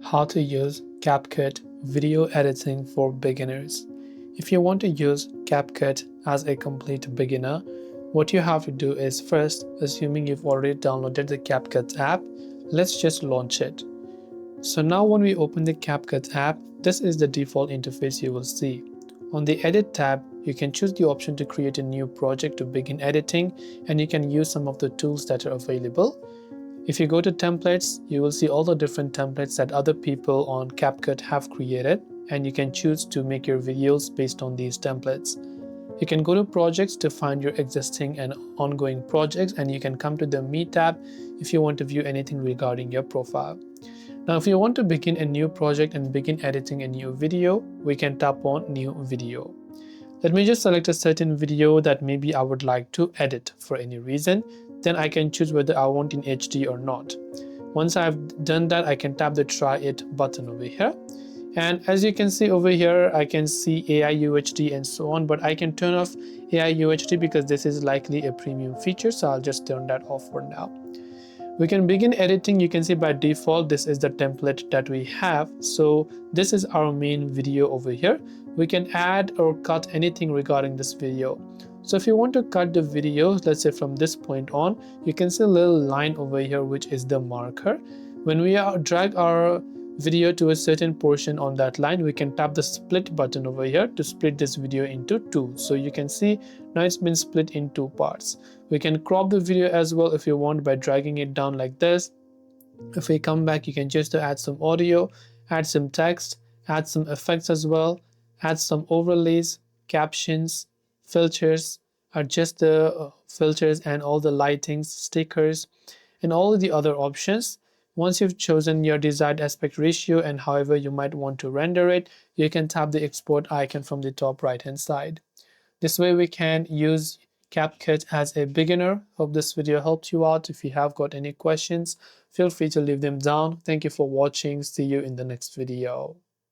How to use Capcut video editing for beginners. If you want to use Capcut as a complete beginner, what you have to do is first, assuming you've already downloaded the Capcut app, let's just launch it. So now when we open the Capcut app, this is the default interface you will see. On the Edit tab, you can choose the option to create a new project to begin editing, and you can use some of the tools that are available. If you go to templates, you will see all the different templates that other people on Capcut have created, and you can choose to make your videos based on these templates. You can go to projects to find your existing and ongoing projects, and you can come to the Me tab if you want to view anything regarding your profile. Now, if you want to begin a new project and begin editing a new video, we can tap on New Video. Let me just select a certain video that maybe I would like to edit for any reason. Then I can choose whether I want in HD or not. Once I've done that, I can tap the Try It button over here. And as you can see over here, I can see AI UHD and so on, but I can turn off AI UHD because this is likely a premium feature, so I'll just turn that off for now. We can begin editing. You can see by default this is the template that we have, so this is our main video over here. We can add or cut anything regarding this video. So if you want to cut the video, let's say from this point on, you can see a little line over here which is the marker. When we drag our video to a certain portion on that line, we can tap the split button over here to split this video into two. So you can see now it's been split in two parts. We can crop the video as well if you want by dragging it down like this. If we come back, you can just add some audio, add some text, add some effects as well, add some overlays, captions, filters, adjust the filters and all the lightings, stickers, and all of the other options. Once you've chosen your desired aspect ratio and however you might want to render it, you can tap the export icon from the top right hand side. This way we can use Capcut as a beginner. Hope this video helped you out. If you have got any questions, feel free to leave them down. Thank you for watching. See you in the next video.